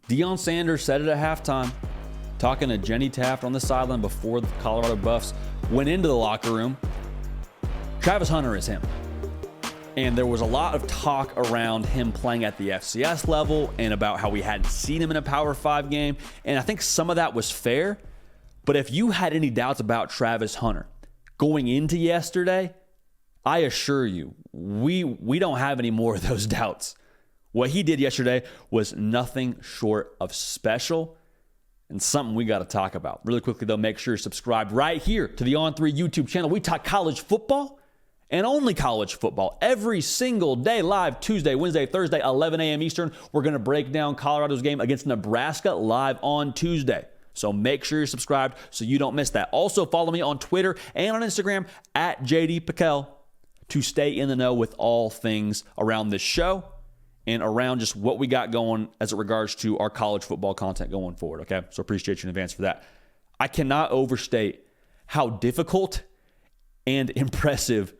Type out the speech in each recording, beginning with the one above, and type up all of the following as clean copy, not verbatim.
Deion Sanders said it at halftime, talking to Jenny Taft on the sideline before the Colorado Buffs went into the locker room. Travis Hunter is him. And there was a lot of talk around him playing at the FCS level and about how we hadn't seen him in a Power 5 game. And I think some of that was fair. But if you had any doubts about Travis Hunter going into yesterday, I assure you, we don't have any more of those doubts. What he did yesterday was nothing short of special and something we got to talk about. Really quickly, though, make sure you're subscribed right here to the On3 YouTube channel. We talk college football and only college football every single day, live Tuesday, Wednesday, Thursday, 11 a.m. Eastern. We're going to break down Colorado's game against Nebraska live on Tuesday. So make sure you're subscribed so you don't miss that. Also, follow me on Twitter and on Instagram at JD Piquel to stay in the know with all things around this show and around just what we got going as it regards to our college football content going forward, okay? So appreciate you in advance for that. I cannot overstate how difficult and impressive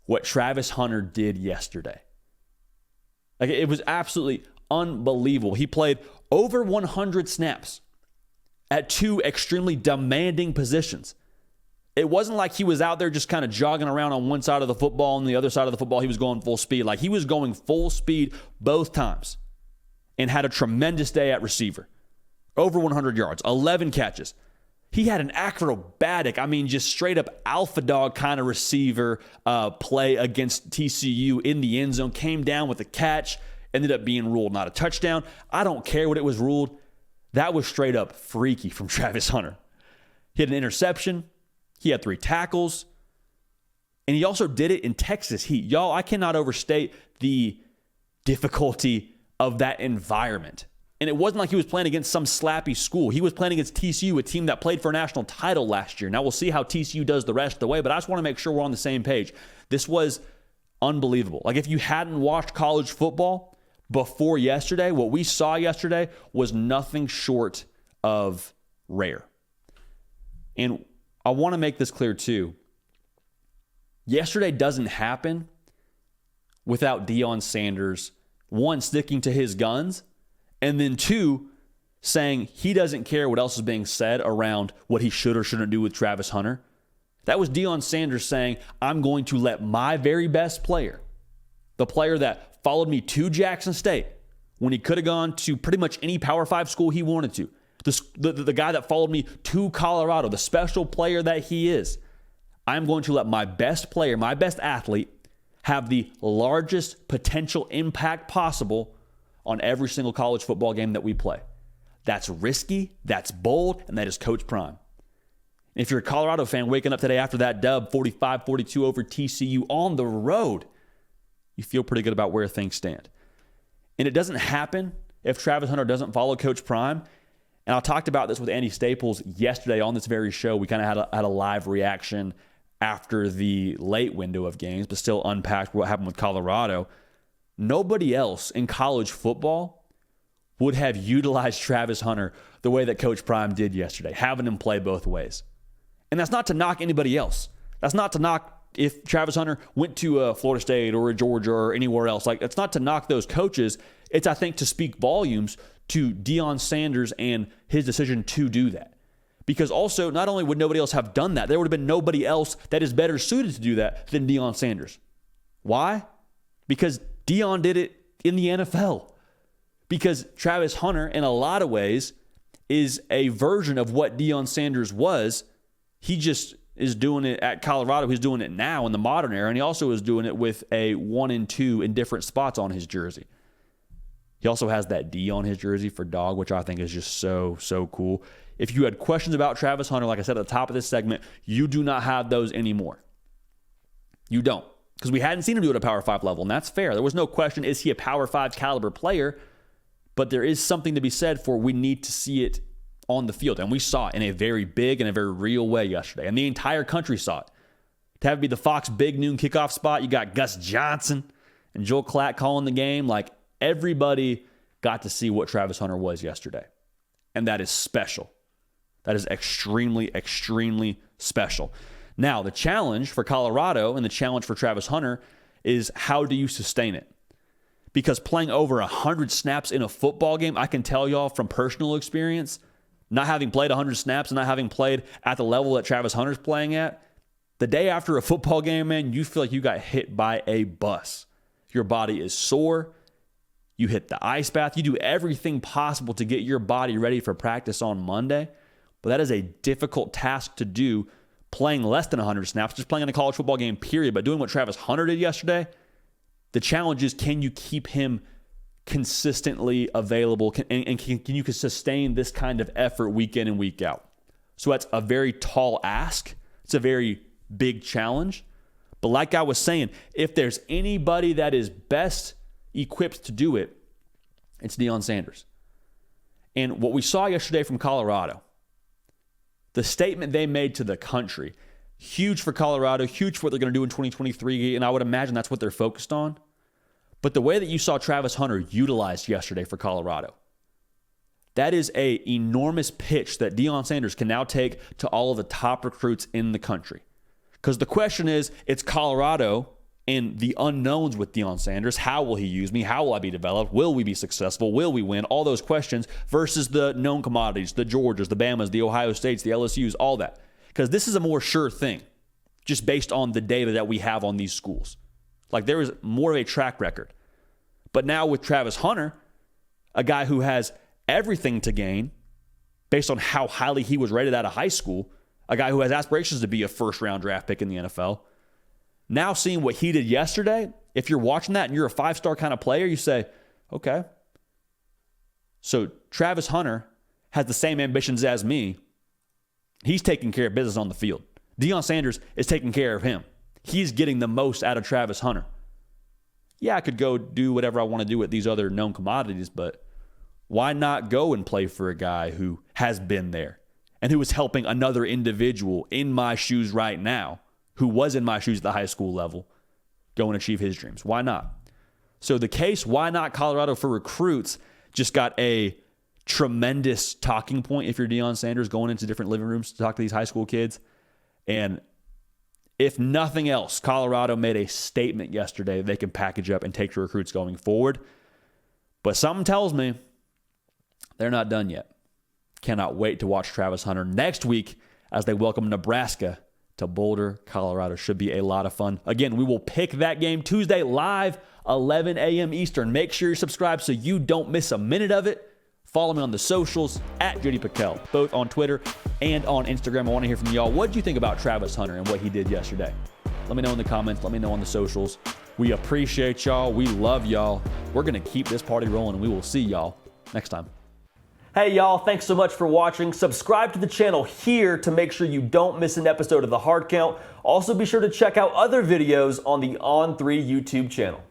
what Travis Hunter did yesterday. Like, it was absolutely unbelievable. He played over 100 snaps at two extremely demanding positions. It wasn't like he was out there just kind of jogging around on one side of the football and the other side of the football he was going full speed. Like, he was going full speed both times and had a tremendous day at receiver. Over 100 yards, 11 catches. He had an acrobatic, just straight up alpha dog kind of receiver play against TCU in the end zone. Came down with a catch, ended up being ruled not a touchdown. I don't care what it was ruled. That was straight up freaky from Travis Hunter. He had an interception. He had 3 tackles. And he also did it in Texas heat. Y'all, I cannot overstate the difficulty of that environment. And it wasn't like he was playing against some slappy school. He was playing against TCU, a team that played for a national title last year. Now, we'll see how TCU does the rest of the way, but I just want to make sure we're on the same page. This was unbelievable. Like, if you hadn't watched college football before yesterday, what we saw yesterday was nothing short of rare. And I want to make this clear too. Yesterday doesn't happen without Deion Sanders, one, sticking to his guns, and then 2, saying he doesn't care what else is being said around what he should or shouldn't do with Travis Hunter. That was Deion Sanders saying, I'm going to let my very best player, the player that followed me to Jackson State when he could have gone to pretty much any Power 5 school he wanted to, the guy that followed me to Colorado, the special player that he is, I'm going to let my best player, my best athlete, have the largest potential impact possible on every single college football game that we play. That's risky, that's bold, and that is Coach Prime. If you're a Colorado fan waking up today after that dub, 45-42 over TCU on the road, you feel pretty good about where things stand. And it doesn't happen if Travis Hunter doesn't follow Coach Prime. And I talked about this with Andy Staples yesterday on this very show. We kind of had a live reaction after the late window of games, but still unpacked what happened with Colorado. Nobody else in college football would have utilized Travis Hunter the way that Coach Prime did yesterday, having him play both ways. And that's not to knock anybody else. That's not to knock if Travis Hunter went to Florida State or Georgia or anywhere else. Like, it's not to knock those coaches. It's, I think, to speak volumes to Deion Sanders and his decision to do that. Because also, not only would nobody else have done that, there would have been nobody else that is better suited to do that than Deion Sanders. Why? Because Deion did it in the NFL. Because Travis Hunter, in a lot of ways, is a version of what Deion Sanders was. He just is doing it at Colorado. He's doing it now in the modern era, and he also is doing it with a 1 and 2 in different spots on his jersey. He also has that D on his jersey for dog, which I think is just so cool. If you had questions about Travis Hunter, like I said at the top of this segment, you do not have those anymore. You don't. Because we hadn't seen him do it at a Power 5 level, and that's fair. There was no question, is he a Power 5 caliber player? But there is something to be said for we need to see it on the field. And we saw it in a very big and a very real way yesterday. And the entire country saw it. To have it be the Fox Big Noon kickoff spot, you got Gus Johnson and Joel Klatt calling the game. Like, everybody got to see what Travis Hunter was yesterday. And that is special. That is extremely, extremely special. Now, the challenge for Colorado and the challenge for Travis Hunter is, how do you sustain it? because playing over 100 snaps in a football game, I can tell y'all from personal experience, not having played 100 snaps and not having played at the level that Travis Hunter's playing at, the day after a football game, man, you feel like you got hit by a bus. Your body is sore. You hit the ice bath. You do everything possible to get your body ready for practice on Monday. But that is a difficult task to do playing less than 100 snaps, just playing in a college football game, period. But doing what Travis Hunter did yesterday, the challenge is, can you keep him consistently available? And can you sustain this kind of effort week in and week out? So that's a very tall ask. It's a very big challenge. But like I was saying, if there's anybody that is best equipped to do it, it's Deion Sanders. And what we saw yesterday from Colorado, the statement they made to the country, huge for Colorado, huge for what they're going to do in 2023, and I would imagine that's what they're focused on. But the way that you saw Travis Hunter utilized yesterday for Colorado, that is an enormous pitch that Deion Sanders can now take to all of the top recruits in the country. Because the question is, it's Colorado and the unknowns with Deion Sanders. How will he use me? How will I be developed? Will we be successful? Will we win? All those questions versus the known commodities, the Georgias, the Bamas, the Ohio States, the LSUs, all that. Because this is a more sure thing, just based on the data that we have on these schools. Like, there is more of a track record. But now with Travis Hunter, a guy who has everything to gain based on how highly he was rated out of high school, a guy who has aspirations to be a first-round draft pick in the NFL, now seeing what he did yesterday, if you're watching that and you're a five-star kind of player, you say, okay, so Travis Hunter has the same ambitions as me. He's taking care of business on the field. Deion Sanders is taking care of him. He's getting the most out of Travis Hunter. Yeah, I could go do whatever I want to do with these other known commodities, but why not go and play for a guy who has been there and who is helping another individual in my shoes right now, who was in my shoes at the high school level, go and achieve his dreams? Why not? So the case, why not Colorado for recruits, just got a tremendous talking point if you're Deion Sanders going into different living rooms to talk to these high school kids. And if nothing else, Colorado made a statement yesterday they can package up and take to recruits going forward. But something tells me they're not done yet. Cannot wait to watch Travis Hunter next week as they welcome Nebraska to Boulder, Colorado. Should be a lot of fun. Again, we will pick that game Tuesday live, 11 a.m. Eastern. Make sure you're subscribed so you don't miss a minute of it. Follow me on the socials at JD Pickell, both on Twitter and on Instagram. I want to hear from y'all. What did you think about Travis Hunter and what he did yesterday? Let me know in the comments. Let me know on the socials. We appreciate y'all. We love y'all. We're going to keep this party rolling, and we will see y'all next time. Hey, y'all. Thanks so much for watching. Subscribe to the channel here to make sure you don't miss an episode of The Hard Count. Also, be sure to check out other videos on the On3 YouTube channel.